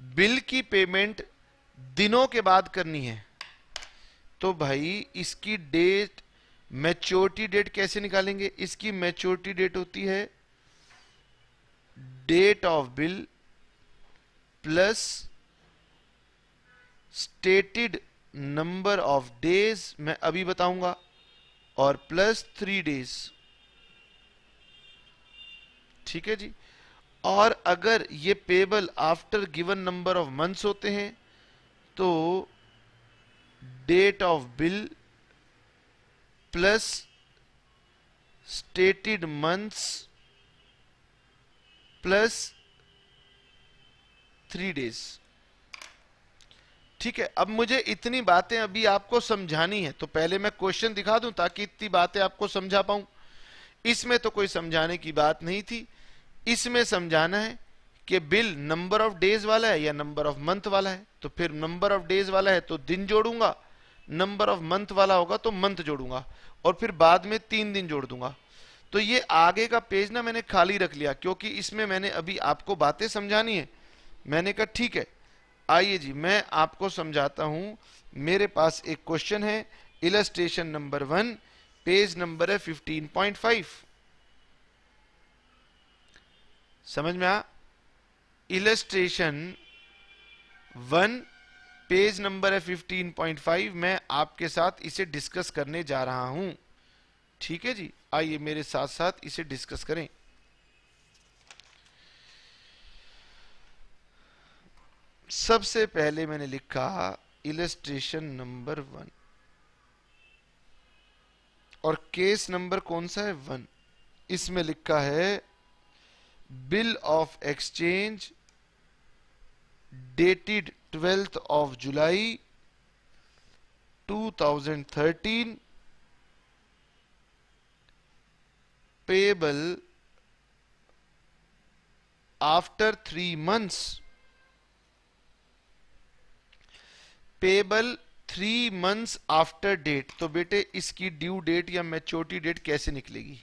बिल की पेमेंट दिनों के बाद करनी है तो भाई इसकी डेट, मैच्योरिटी डेट कैसे निकालेंगे? इसकी मैच्योरिटी डेट होती है date of bill plus stated number of days, मैं अभी बताऊंगा, और प्लस 3 days। ठीक है जी। और अगर ये payable after given number of months होते हैं तो date of bill plus stated months plus 3 days. ठीक है, अब मुझे इतनी बातें अभी आपको समझानी है, तो पहले मैं क्वेश्चन दिखा दूं ताकि इतनी बातें आपको समझा पाऊं। इसमें तो कोई समझाने की बात नहीं थी, इसमें समझाना है कि बिल नंबर ऑफ डेज वाला है या नंबर ऑफ मंथ वाला है। तो फिर नंबर ऑफ डेज वाला है तो दिन जोड़ूंगा, नंबर ऑफ मंथ वाला होगा तो मंथ जोड़ूंगा, और फिर बाद में 3 दिन जोड़ दूंगा। तो ये आगे का पेज ना मैंने खाली रख लिया, क्योंकि इसमें मैंने अभी आपको बातें समझानी है। मैंने कहा ठीक है, आइए जी मैं आपको समझाता हूं। मेरे पास एक क्वेश्चन है, इलस्ट्रेशन नंबर 1, पेज नंबर है 15.5। समझ में आ? इलस्ट्रेशन 1, पेज नंबर है 15.5। मैं आपके साथ इसे डिस्कस करने जा रहा हूं। ठीक है जी, आइए मेरे साथ साथ इसे डिस्कस करें। सबसे पहले मैंने लिखा इलस्ट्रेशन नंबर 1, और केस नंबर कौन सा है? 1। इसमें लिखा है bill of exchange dated 12th of July 2013, payable after 3 months, payable 3 months after date. तो बेटे इसकी ड्यू डेट या मैच्योरिटी डेट कैसे निकलेगी?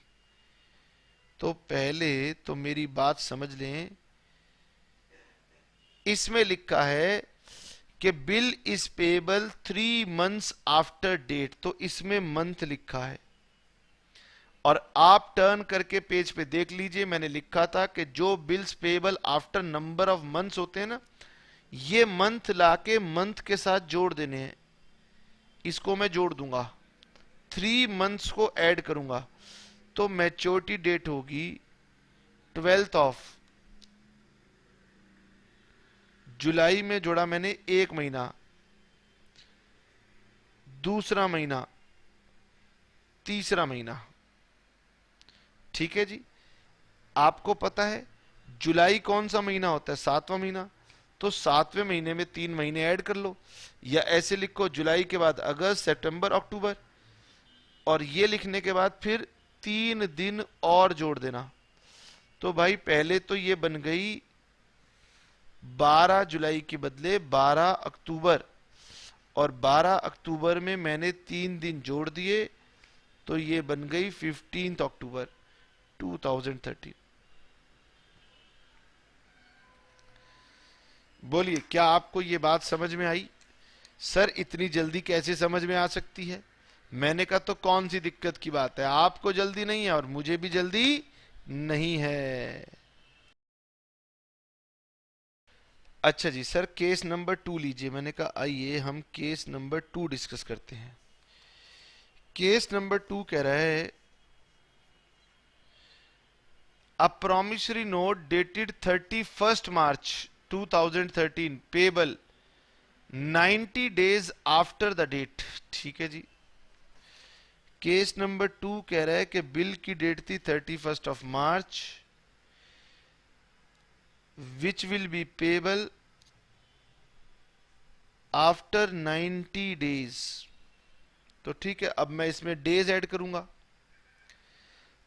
तो पहले तो मेरी बात समझ लें, इसमें लिखा है कि bill is payable 3 months after date, तो इसमें मंथ लिखा है। और आप टर्न करके पेज पे देख लीजिए, मैंने लिखा था कि जो bills payable after number of months होते हैं ना, ये मंथ लाके मंथ के साथ जोड़ देने हैं। इसको मैं जोड़ दूंगा, 3 months को ऐड करूंगा, तो मैच्योरिटी डेट होगी 12th ऑफ जुलाई में जोड़ा मैंने 1 महीना, दूसरा महीना, तीसरा महीना। ठीक है जी, आपको पता है जुलाई कौन सा महीना होता है? 7वां महीना। तो 7वें महीने में 3 महीने ऐड कर लो, या ऐसे लिखो जुलाई के बाद अगस्त, सितंबर, अक्टूबर, और ये लिखने के बाद फिर 3 दिन और जोड़ देना। तो भाई पहले तो ये बन गई 12 जुलाई के बदले 12 अक्टूबर, और 12 अक्टूबर में मैंने 3 दिन जोड़ दिए, तो ये बन गई 15 अक्टूबर 2013। बोलिए, क्या आपको ये बात समझ में आई? सर इतनी जल्दी कैसे समझ में आ सकती है? मैंने कहा तो कौन सी दिक्कत की बात है, आपको जल्दी नहीं है और मुझे भी जल्दी नहीं है। अच्छा जी सर, केस नंबर 2 लीजिए। मैंने कहा आइए हम केस नंबर 2 डिस्कस करते हैं। केस नंबर 2 कह रहा है a promissory note dated 31st March 2013 payable 90 days after the date. ठीक है जी, केस नंबर 2 कह रहा है कि बिल की डेट थी 31st of March, which will be payable after 90 days। तो ठीक है, अब मैं इसमें डेज ऐड करूंगा।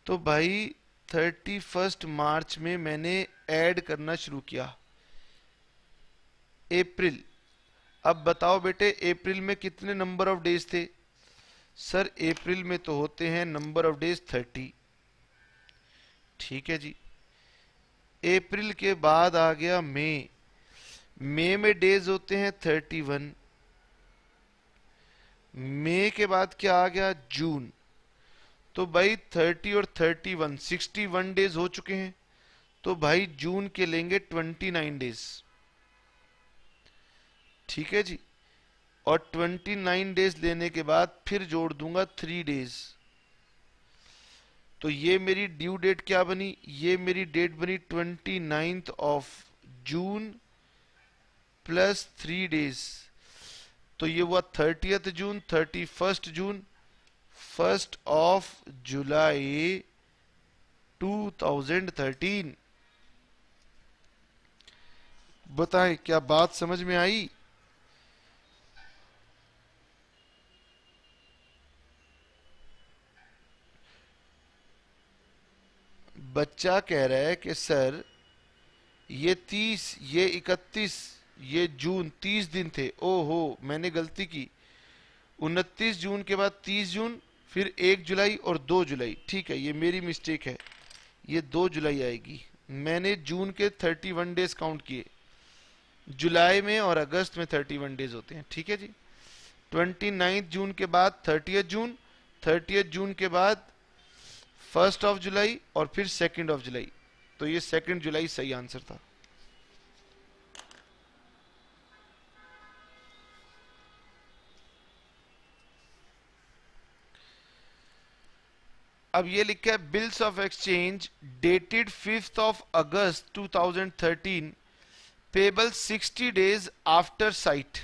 तो भाई 31st मार्च में मैंने ऐड करना शुरू किया अप्रैल। अब बताओ बेटे अप्रैल में कितने नंबर ऑफ डेज थे? सर अप्रैल में तो होते हैं नंबर ऑफ डेज 30। ठीक है जी, अप्रैल के बाद आ गया मई। मई में डेज होते हैं 31। मई के बाद क्या आ गया? जून। तो भाई 30 और 31 61 डेज हो चुके हैं। तो भाई जून के लेंगे 29 डेज। ठीक है जी, और 29 डेज लेने के बाद फिर जोड़ दूंगा 3 डेज। तो ये मेरी ड्यू डेट क्या बनी? ये मेरी डेट बनी 29th of June plus 3 days. तो ये हुआ 30th June, 31st June, 1st of July 2013। बताएं क्या बात समझ में आई? बच्चा कह रहा है कि सर ये 30, ये 31, ये जून 30 दिन थे। ओहो, मैंने गलती की। 29 जून के बाद 30 जून, फिर 1 जुलाई और 2 जुलाई। ठीक है, ये मेरी मिस्टेक है, ये 2 जुलाई आएगी। मैंने जून के 31 डेज काउंट किए, जुलाई में और अगस्त में 31 डेज होते हैं। ठीक है जी। 29 जून के बाद 30th जून, 30th जून के बाद 1 जुलाई और फिर 2 जुलाई। तो ये 2 जुलाई सही आंसर था। अब ये लिखा है bills of exchange dated 5 August 2013 payable 60 days after site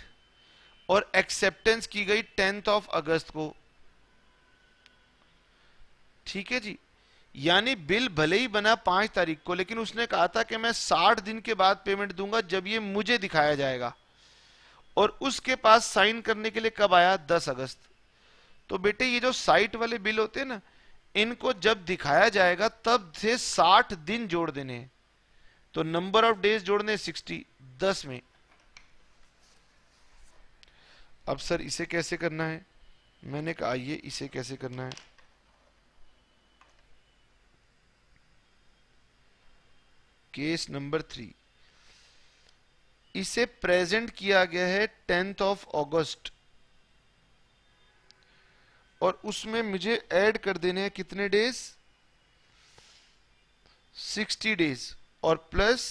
और एक्सेप्टेंस की गई 10 अगस्त को। ठीक है जी। यानी बिल भले ही बना 5 तारीख को, लेकिन उसने कहा था कि मैं 60 दिन के बाद पेमेंट दूंगा जब ये मुझे दिखाया जाएगा, और उसके पास साइन करने के लिए कब आया? 10 अगस्त। तो बेटे ये जो साइट वाले बिल होते हैं ना, इनको जब दिखाया जाएगा तब से 60 दिन जोड़ देने हैं। तो नंबर ऑफ डेज जोड़ने 60 10 में। अब सर इसे कैसे करना है? मैंने कहा आइए इसे कैसे करना है। केस नंबर 3, इसे प्रेजेंट किया गया है 10 अगस्त, और उसमें मुझे ऐड कर देने हैं कितने डेज? 60 डेज और प्लस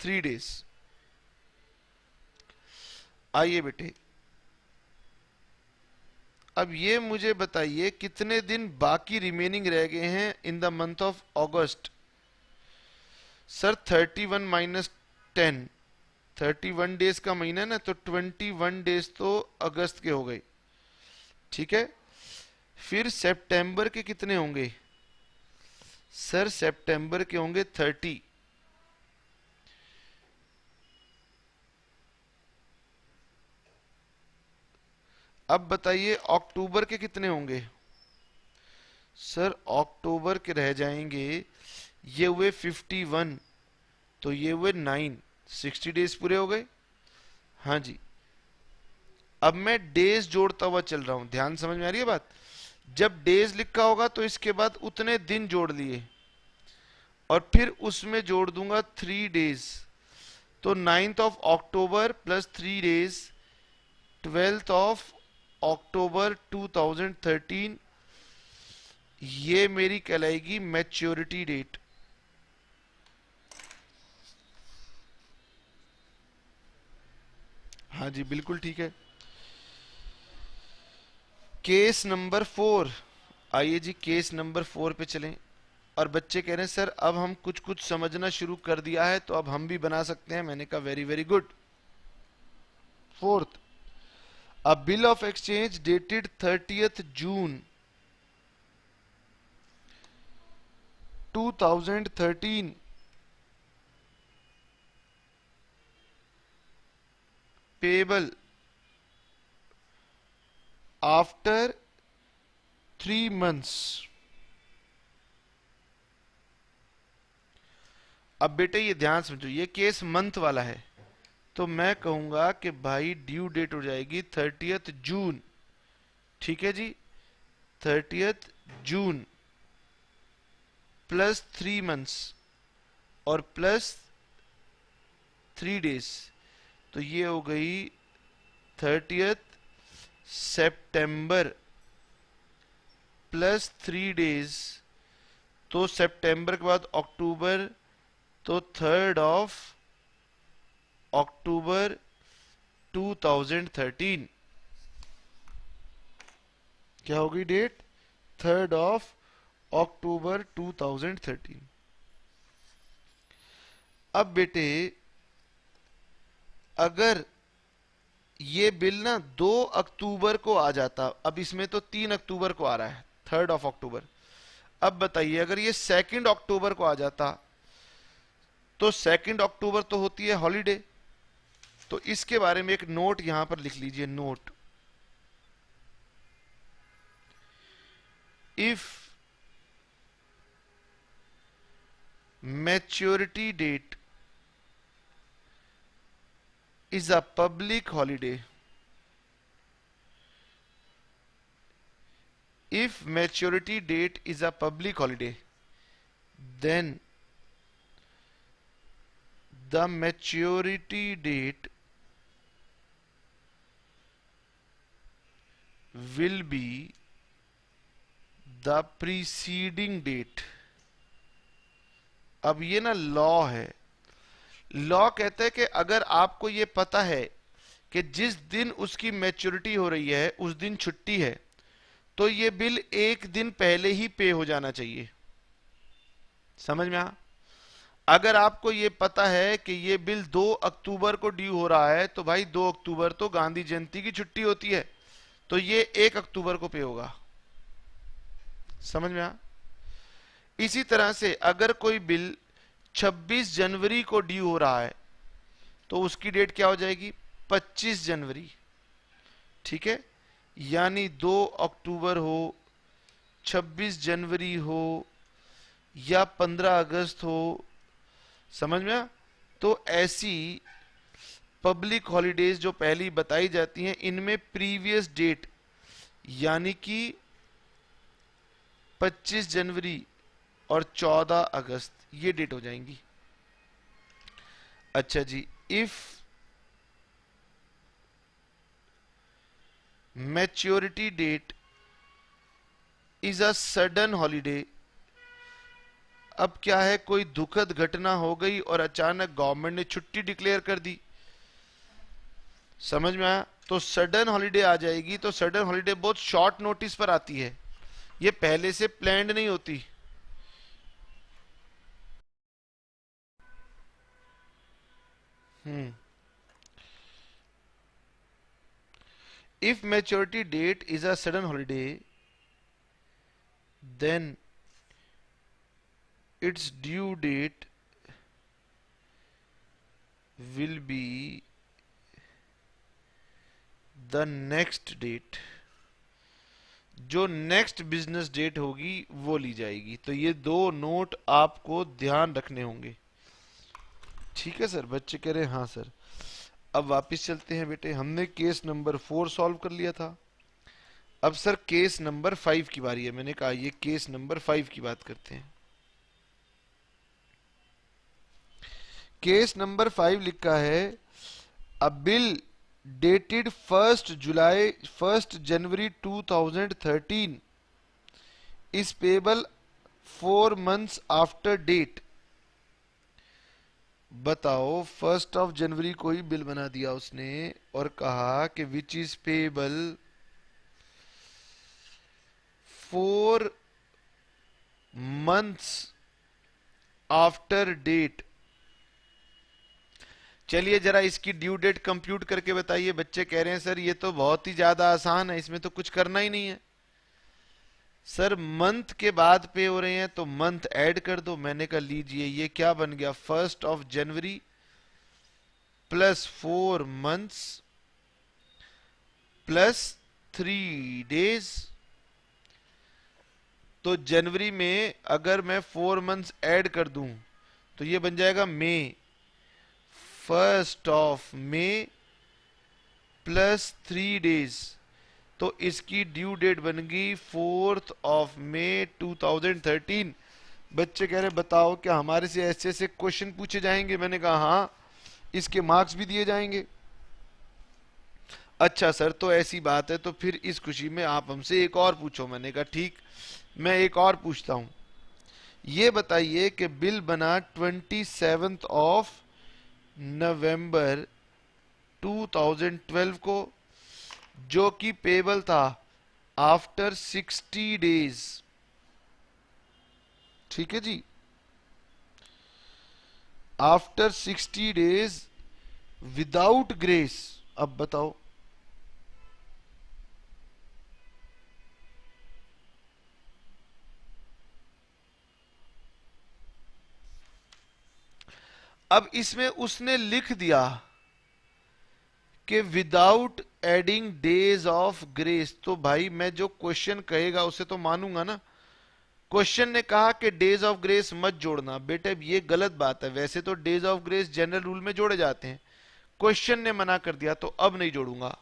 3 डेज। आइए बेटे, अब ये मुझे बताइए कितने दिन बाकी रिमेनिंग रह गए हैं in the month of August. Sir 31 minus 10, 31 days का महीना है ना, तो 21 डेज तो अगस्त के हो गए। ठीक है, फिर सितंबर के कितने होंगे? सर सितंबर के होंगे 30। अब बताइए अक्टूबर के कितने होंगे? सर अक्टूबर के रह जाएंगे, ये हुए 51, तो ये हुए 9, 60 डेज पूरे हो गए। हाँ जी। अब मैं डेज जोड़ता हुआ चल रहा हूं, ध्यान समझ में आ रही है बात? जब डेज लिखा होगा तो इसके बाद उतने दिन जोड़ लिए, और फिर उसमें जोड़ दूंगा 3 डेज। तो 9th of October plus 3 days 12th of October 2013, ये मेरी कहलाएगी मैच्योरिटी डेट। हाँ जी बिल्कुल ठीक है। केस नंबर 4, आइए जी केस नंबर 4 पे चलें। और बच्चे कह रहे हैं सर अब हम कुछ कुछ समझना शुरू कर दिया है, तो अब हम भी बना सकते हैं। मैंने कहा very very good. Fourth, a bill of exchange dated 30th June 2013 payable after 3 months। अब बेटे ये ध्यान समझो, ये केस मंथ वाला है, तो मैं कहूंगा कि भाई ड्यू डेट हो जाएगी 30th जून। ठीक है जी, 30th जून प्लस 3 months और प्लस 3 डेज, तो ये हो गई 30th सितंबर प्लस 3 डेज। तो सितंबर के बाद अक्टूबर, तो 3rd ऑफ अक्टूबर 2013। क्या होगी डेट? 3rd of October 2013। अब बेटे अगर ये बिल ना 2 अक्टूबर को आ जाता, अब इसमें तो 3 अक्टूबर को आ रहा है, 3rd ऑफ अक्टूबर। अब बताइए अगर ये 2nd अक्टूबर को आ जाता, तो 2 अक्टूबर तो होती है हॉलीडे। तो इसके बारे में एक नोट यहां पर लिख लीजिए, note, if maturity date is a public holiday, if maturity date is a public holiday, then the maturity date will be the preceding date। अब ये ना लॉ है, लॉ कहता है कि अगर आपको ये पता है कि जिस दिन उसकी मैच्योरिटी हो रही है उस दिन छुट्टी है, तो ये बिल एक दिन पहले ही पे हो जाना चाहिए। समझ में आ? अगर आपको ये पता है कि ये बिल 2 अक्टूबर को ड्यू हो रहा है, तो भाई 2 अक्टूबर तो गांधी जयंती की छुट्टी होती है, तो ये 1 अक्टूबर को पे होगा। समझ में आ? इसी तरह से अगर कोई बिल 26 जनवरी को ड्यू हो रहा है, तो उसकी डेट क्या हो जाएगी? 25 जनवरी। ठीक है, यानी 2 अक्टूबर हो, 26 जनवरी हो, या 15 अगस्त हो। समझ में आ? तो ऐसी पब्लिक हॉलीडेज जो पहली बताई जाती हैं, इनमें प्रीवियस डेट यानी कि 25 जनवरी और 14 अगस्त ये डेट हो जाएंगी। अच्छा जी, if maturity date is a sudden holiday, अब क्या है, कोई दुखद घटना हो गई और अचानक गवर्नमेंट ने छुट्टी डिक्लेयर कर दी। समझ में आया? तो सडन हॉलीडे आ जाएगी। तो सडन हॉलीडे बहुत शॉर्ट नोटिस पर आती है, ये पहले से प्लान्ड नहीं होती। If maturity date is a sudden holiday, then its due date will be the next date। जो नेक्स्ट बिजनेस डेट होगी वो ली जाएगी। तो ये दो नोट आपको ध्यान रखने होंगे। ठीक है सर? बच्चे कह रहे हैं हाँ सर। अब वापस चलते हैं बेटे, हमने केस नंबर 4 सॉल्व कर लिया था। अब सर केस नंबर 5 की बारी है। मैंने कहा ये केस नंबर 5 की बात करते हैं। केस नंबर 5 लिखा है, अ bill dated 1 January 2013 is payable 4 months after date। बताओ, 1 जनवरी को ही बिल बना दिया उसने और कहा कि which is payable 4 months after date. चलिए जरा इसकी ड्यू डेट कंप्यूट करके बताइए। बच्चे कह रहे हैं सर ये तो बहुत ही ज्यादा आसान है, इसमें तो कुछ करना ही नहीं है। सर मंथ के बाद पे हो रहे हैं तो मंथ ऐड कर दो। मैंने कहा लीजिए ये क्या बन गया, 1 जनवरी प्लस 4 months प्लस 3 days। तो जनवरी में अगर मैं 4 months ऐड कर दूं तो ये बन जाएगा मई। 1 मई प्लस 3 days, तो इसकी ड्यू डेट बन गई 4 मई 2013। बच्चे कह रहे बताओ क्या हमारे से ऐसे ऐसे क्वेश्चन पूछे जाएंगे? मैंने कहा हाँ, इसके मार्क्स भी दिए जाएंगे। अच्छा सर, तो ऐसी बात है तो फिर इस खुशी में आप हमसे एक और पूछो। मैंने कहा ठीक, मैं एक और पूछता हूं। ये बताइए कि बिल बना 27 नवंबर 2012 को, जो कि पेबल था आफ्टर 60 days। ठीक है जी, आफ्टर 60 days विदाउट ग्रेस। अब बताओ, अब इसमें उसने लिख दिया कि without adding days of grace, तो भाई मैं जो क्वेश्चन कहेगा उसे तो मानूंगा ना। क्वेश्चन ने कहा कि डेज ऑफ ग्रेस मत जोड़ना, बेटे ये गलत बात है, वैसे तो days of grace general rule में जोड़े जाते हैं, क्वेश्चन ने मना कर दिया तो अब नहीं जोड़ूंगा।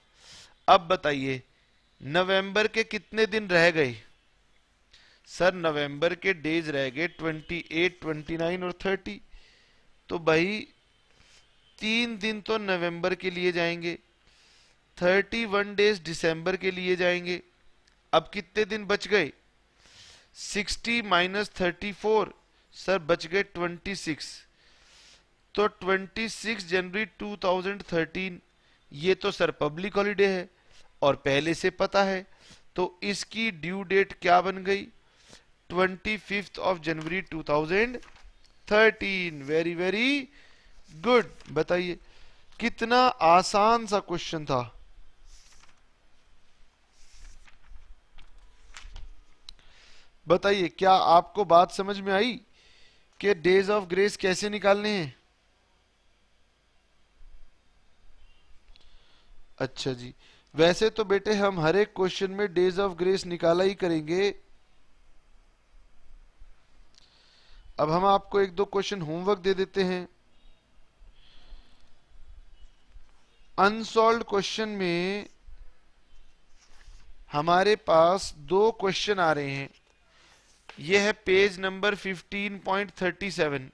अब बताइए नवंबर के कितने दिन रह गए? सर नवंबर के डेज रह गए 28, 29 और 30, तो भाई 3 दिन तो नवंबर के लिए जाएंगे, 31 डेज दिसंबर के लिए जाएंगे। अब कितने दिन बच गए? 60 माइनस 34, सर बच गए 26। तो 26 जनवरी 2013, ये तो सर पब्लिक हॉलीडे है और पहले से पता है, तो इसकी ड्यू डेट क्या बन गई? 25 of January 2013। Very very good. बताइए कितना आसान सा क्वेश्चन था। बताइए क्या आपको बात समझ में आई कि डेज ऑफ ग्रेस कैसे निकालने हैं? अच्छा जी, वैसे तो बेटे हम हर एक क्वेश्चन में डेज ऑफ ग्रेस निकाला ही करेंगे। अब हम आपको एक दो क्वेश्चन होमवर्क दे देते हैं। अनसॉल्व्ड क्वेश्चन में हमारे पास दो क्वेश्चन आ रहे हैं। यह है पेज नंबर 15.37।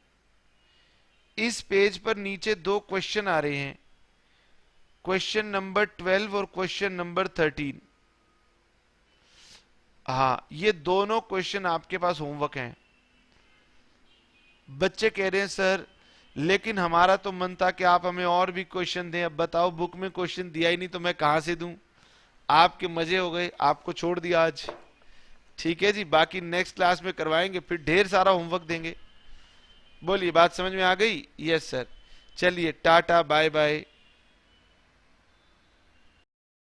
इस पेज पर नीचे दो क्वेश्चन आ रहे हैं, क्वेश्चन नंबर 12 और क्वेश्चन नंबर 13। हाँ, ये दोनों क्वेश्चन आपके पास होमवर्क हैं। बच्चे कह रहे हैं सर लेकिन हमारा तो मन था कि आप हमें और भी क्वेश्चन दें, अब बताओ बुक में क्वेश्चन दिया ही नहीं तो मैं कहां से दूं। आपके मजे हो गए, आपको छोड़ दिया आज। ठीक है जी, बाकी नेक्स्ट क्लास में करवाएंगे, फिर ढेर सारा होमवर्क देंगे। बोलिए बात समझ में आ गई? Yes sir. चलिए टाटा बाय बाय।